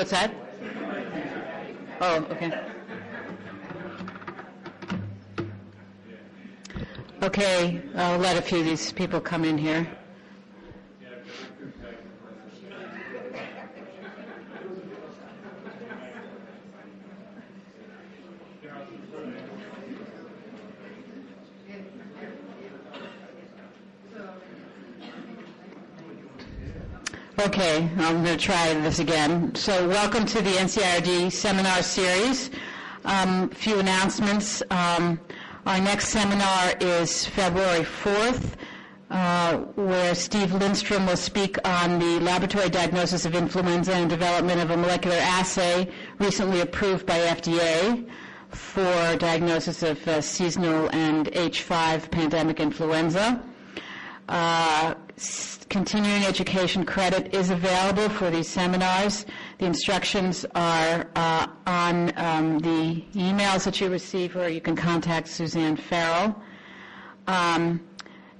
What's that? Oh, okay. Okay, I'll let a few of these people come in here. Okay, I'm going to try this again. So welcome to the NCIRD seminar series. Few announcements. Our next seminar is February 4th, where Steve Lindstrom will speak on the laboratory diagnosis of influenza and development of a molecular assay recently approved by FDA for diagnosis of seasonal and H5 pandemic influenza. Continuing education credit is available for these seminars. The instructions are on the emails that you receive, or you can contact Suzanne Farrell.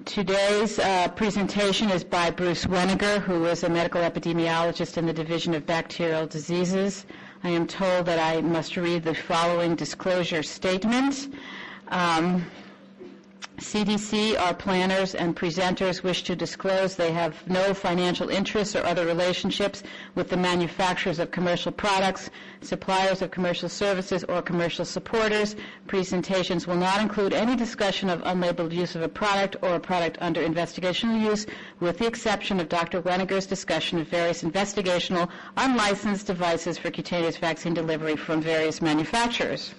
Today's presentation is by Bruce Weniger, who is a medical epidemiologist in the Division of Bacterial Diseases. I am told that I must read the following disclosure statement. CDC, our planners and presenters wish to disclose they have no financial interests or other relationships with the manufacturers of commercial products, suppliers of commercial services, or commercial supporters. Presentations will not include any discussion of unlabeled use of a product or a product under investigational use, with the exception of Dr. Weniger's discussion of various investigational unlicensed devices for cutaneous vaccine delivery from various manufacturers.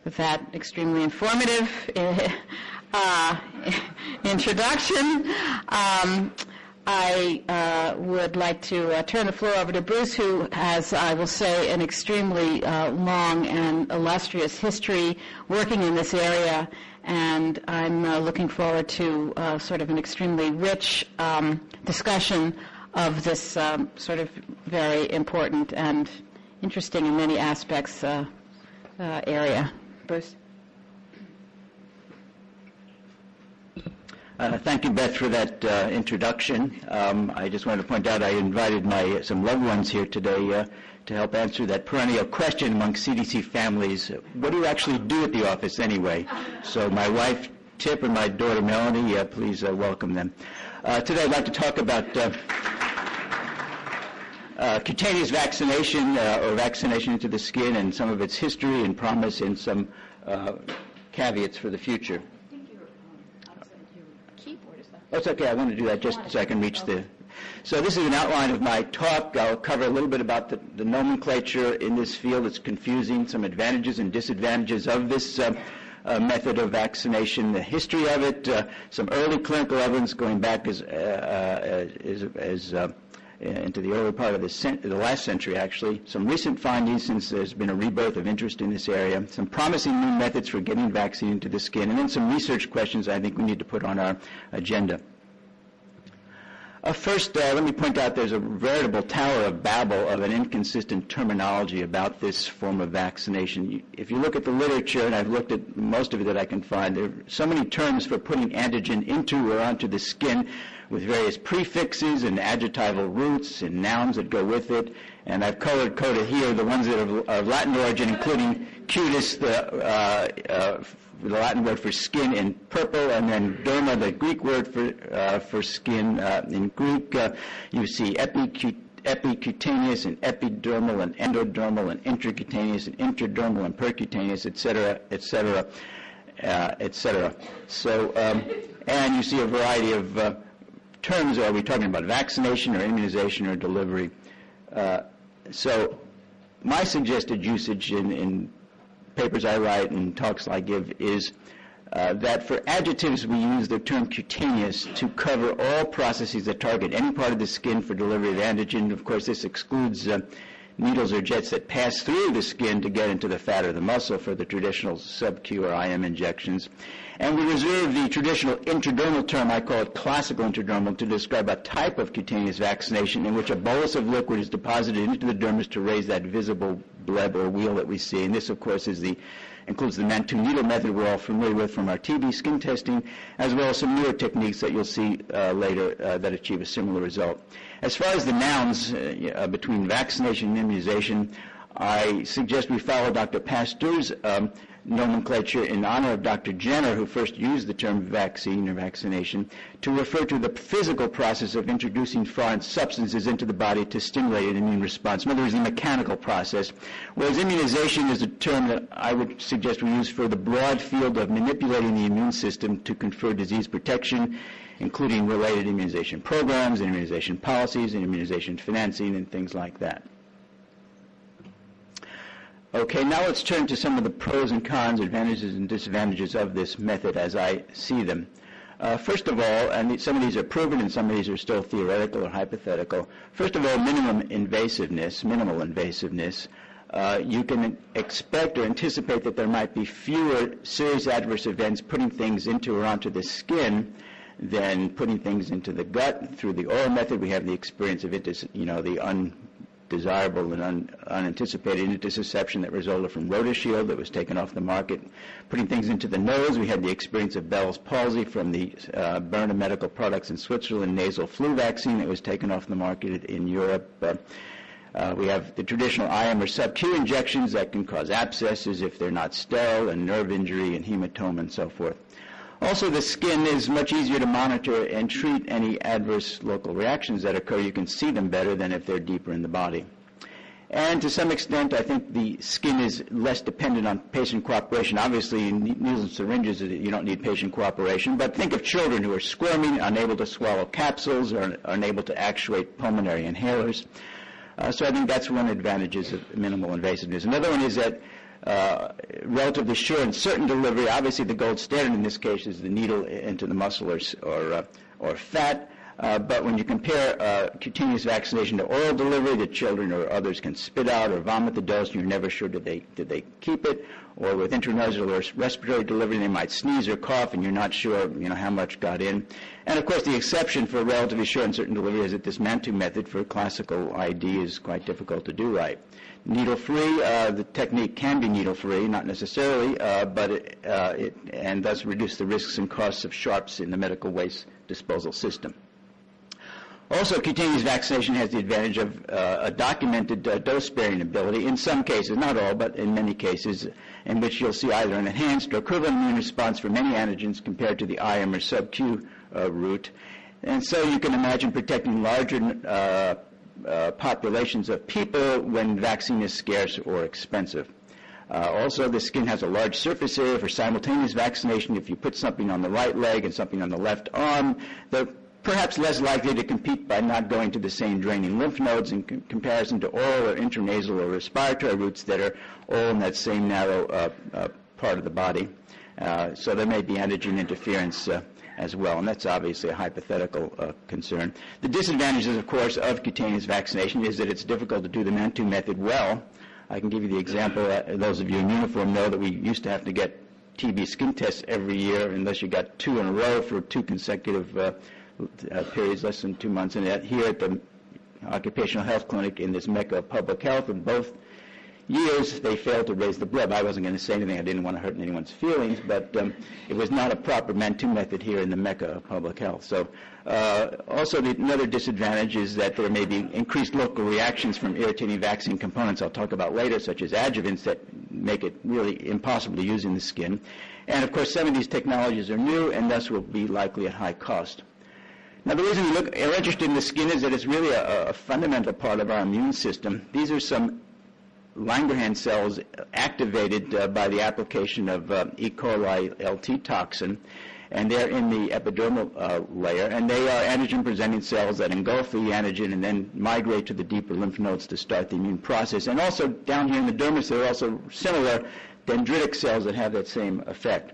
With that extremely informative introduction, I would like to turn the floor over to Bruce, who has, I will say, an extremely long and illustrious history working in this area, and I'm looking forward to sort of an extremely rich discussion of this sort of very important and interesting in many aspects area. Bruce? Thank you, Beth, for that introduction. I just wanted to point out I invited some loved ones here today to help answer that perennial question among CDC families. What do you actually do at the office anyway? So my wife, Tip, and my daughter, Melanie, please welcome them. Today I'd like to talk about cutaneous vaccination or vaccination into the skin and some of its history and promise and some caveats for the future. Oh, it's okay. I want to do that just so I can reach the... So this is an outline of my talk. I'll cover a little bit about the nomenclature in this field. It's confusing, some advantages and disadvantages of this method of vaccination, the history of it, some early clinical evidence going back as into the early part of the last century, actually. Some recent findings, since there's been a rebirth of interest in this area. Some promising new methods for getting vaccine into the skin. And then some research questions I think we need to put on our agenda. First, let me point out there's a veritable tower of Babel of an inconsistent terminology about this form of vaccination. If you look at the literature, and I've looked at most of it that I can find, there are so many terms for putting antigen into or onto the skin with various prefixes and adjectival roots and nouns that go with it. And I've color-coded here the ones that are of Latin origin, including cutis, the Latin word for skin, in purple, and then derma, the Greek word for skin, in Greek. You see epicutaneous and epidermal and endodermal and intracutaneous and interdermal and percutaneous, et cetera, et cetera, et cetera. So, and you see a variety of terms. Are we talking about vaccination or immunization or delivery? So my suggested usage in papers I write and talks I give is that for adjectives we use the term cutaneous to cover all processes that target any part of the skin for delivery of antigen. Of course, this excludes needles or jets that pass through the skin to get into the fat or the muscle for the traditional sub-Q or IM injections. And we reserve the traditional intradermal term, I call it classical intradermal, to describe a type of cutaneous vaccination in which a bolus of liquid is deposited into the dermis to raise that visible bleb or wheal that we see. And this, of course, includes the Mantoux needle method we're all familiar with from our TB skin testing, as well as some newer techniques that you'll see later that achieve a similar result. As far as the nouns between vaccination and immunization, I suggest we follow Dr. Pasteur's nomenclature in honor of Dr. Jenner, who first used the term vaccine or vaccination to refer to the physical process of introducing foreign substances into the body to stimulate an immune response. In other words, the mechanical process, whereas immunization is a term that I would suggest we use for the broad field of manipulating the immune system to confer disease protection, including related immunization programs, and immunization policies, and immunization financing, and things like that. Okay, now let's turn to some of the pros and cons, advantages and disadvantages of this method as I see them. First of all, and some of these are proven and some of these are still theoretical or hypothetical. First of all, minimal invasiveness. You can expect or anticipate that there might be fewer serious adverse events putting things into or onto the skin than putting things into the gut. Through the oral method, we have the experience of the undesirable and unanticipated intussusception that resulted from Rotoshield that was taken off the market. Putting things into the nose, we had the experience of Bell's palsy from the Byrna Medical Products in Switzerland nasal flu vaccine that was taken off the market in Europe. We have the traditional IM or sub-Q injections that can cause abscesses if they're not sterile, and nerve injury and hematoma and so forth. Also, the skin is much easier to monitor and treat any adverse local reactions that occur. You can see them better than if they're deeper in the body. And to some extent, I think the skin is less dependent on patient cooperation. Obviously, in needles and syringes, you don't need patient cooperation. But think of children who are squirming, unable to swallow capsules, or unable to actuate pulmonary inhalers. So I think that's one advantage of minimal invasiveness. Another one is that relatively sure and certain delivery. Obviously, the gold standard in this case is the needle into the muscle or fat. But when you compare cutaneous vaccination to oral delivery, the children or others can spit out or vomit the dose, and you're never sure did they keep it. Or with intranasal or respiratory delivery, they might sneeze or cough, and you're not sure how much got in. And of course, the exception for relatively sure and certain delivery is that this Mantoux method for classical ID is quite difficult to do right. Needle-free, the technique can be needle-free, not necessarily, but it and thus reduce the risks and costs of sharps in the medical waste disposal system. Also, cutaneous vaccination has the advantage of a documented dose-sparing ability in some cases, not all, but in many cases, in which you'll see either an enhanced or equivalent immune response for many antigens compared to the IM or sub-Q route. And so you can imagine protecting larger populations of people when vaccine is scarce or expensive. Also, the skin has a large surface area for simultaneous vaccination. If you put something on the right leg and something on the left arm, they're perhaps less likely to compete by not going to the same draining lymph nodes in comparison to oral or intranasal or respiratory routes that are all in that same narrow part of the body. So there may be antigen interference as well, and that's obviously a hypothetical concern. The disadvantages, of course, of cutaneous vaccination is that it's difficult to do the Mantoux method well. I can give you the example. Those of you in uniform know that we used to have to get TB skin tests every year unless you got 2 in a row for 2 consecutive periods, less than 2 months. And here at the Occupational Health Clinic in this mecca of public health, in both years they failed to raise the bleb. I wasn't going to say anything. I didn't want to hurt anyone's feelings, but it was not a proper Mantoux method here in the mecca of public health. So also another disadvantage is that there may be increased local reactions from irritating vaccine components I'll talk about later, such as adjuvants that make it really impossible to use in the skin. And of course, some of these technologies are new and thus will be likely at high cost. Now, the reason we're interested in the skin is that it's really a fundamental part of our immune system. These are some Langerhans cells activated by the application of E. coli LT toxin, and they're in the epidermal layer, and they are antigen-presenting cells that engulf the antigen and then migrate to the deeper lymph nodes to start the immune process. And also down here in the dermis, there are also similar dendritic cells that have that same effect.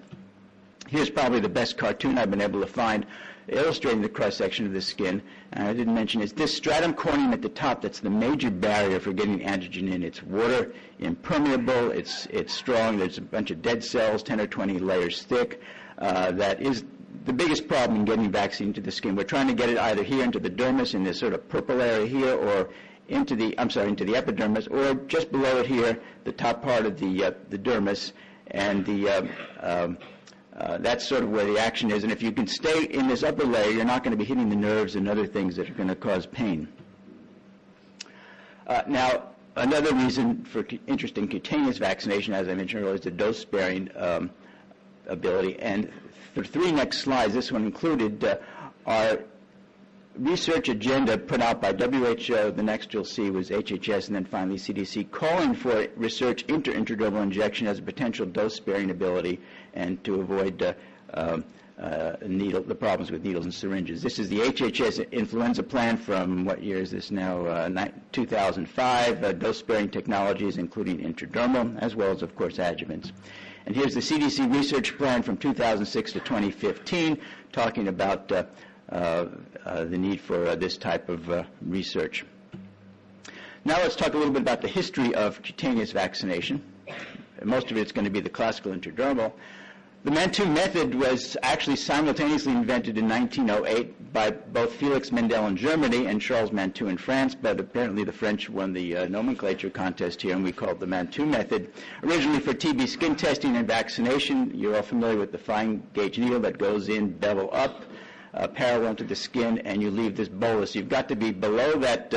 Here's probably the best cartoon I've been able to find illustrating the cross-section of the skin. And I didn't mention is this stratum corneum at the top. That's the major barrier for getting antigen in. It's water impermeable. It's strong. There's a bunch of dead cells, 10 or 20 layers thick. That is the biggest problem in getting vaccine to the skin. We're trying to get it either here into the dermis in this sort of purple area here, or into the epidermis, or just below it here, the top part of the dermis, and that's sort of where the action is. And if you can stay in this upper layer, you're not going to be hitting the nerves and other things that are going to cause pain. Now, another reason for interest in cutaneous vaccination, as I mentioned earlier, is the dose-sparing ability. And the three next slides, this one included, are research agenda put out by WHO. The next you'll see was HHS, and then finally CDC, calling for research into intradermal injection as a potential dose-sparing ability and to avoid the problems with needles and syringes. This is the HHS influenza plan from, what year is this now? 2005, dose-sparing technologies including intradermal, as well as, of course, adjuvants. And here's the CDC research plan from 2006 to 2015, talking about the need for this type of research. Now let's talk a little bit about the history of cutaneous vaccination. Most of it's going to be the classical intradermal. The Mantoux method was actually simultaneously invented in 1908 by both Felix Mendel in Germany and Charles Mantoux in France, but apparently the French won the nomenclature contest here, and we called the Mantoux method. Originally for TB skin testing and vaccination. You're all familiar with the fine gauge needle that goes in, bevel up, parallel to the skin, and you leave this bolus. You've got to be below that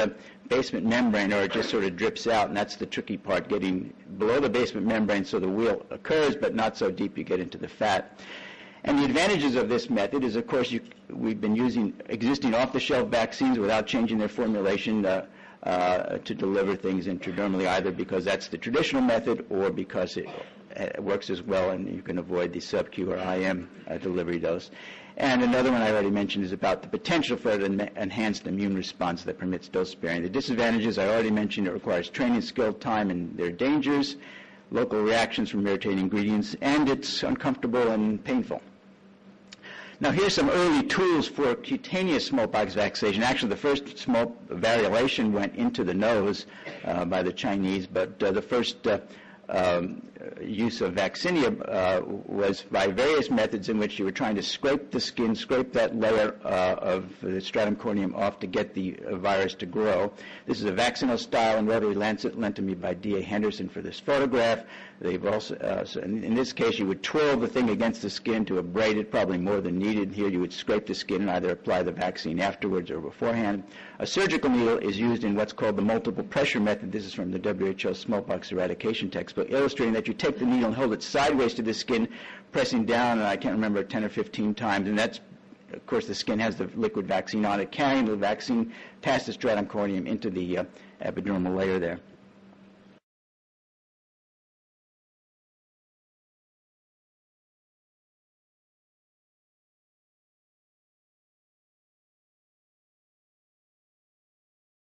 basement membrane, or it just sort of drips out, and that's the tricky part, getting below the basement membrane so the wheal occurs, but not so deep you get into the fat. And the advantages of this method is, of course, we've been using existing off-the-shelf vaccines without changing their formulation to deliver things intradermally, either because that's the traditional method or because it works as well and you can avoid the sub-Q or IM delivery dose. And another one I already mentioned is about the potential for an enhanced immune response that permits dose sparing. The disadvantages I already mentioned: it requires training, skill, time, and there are dangers, local reactions from irritating ingredients, and it's uncomfortable and painful. Now here's some early tools for cutaneous smallpox vaccination. Actually, the first small variolation went into the nose by the Chinese, but the first use of vaccinia was by various methods in which you were trying to scrape the skin, scrape that layer of the stratum corneum off to get the virus to grow. This is a vaccinal style and rotary lancet lent to me by D.A. Henderson for this photograph. They've also, so in this case, you would twirl the thing against the skin to abrade it, probably more than needed. Here you would scrape the skin and either apply the vaccine afterwards or beforehand. A surgical needle is used in what's called the multiple pressure method. This is from the WHO smallpox eradication textbook, illustrating that you take the needle and hold it sideways to the skin, pressing down, and I can't remember, 10 or 15 times, and that's, of course, the skin has the liquid vaccine on it, carrying the vaccine past the stratum corneum into the epidermal layer there.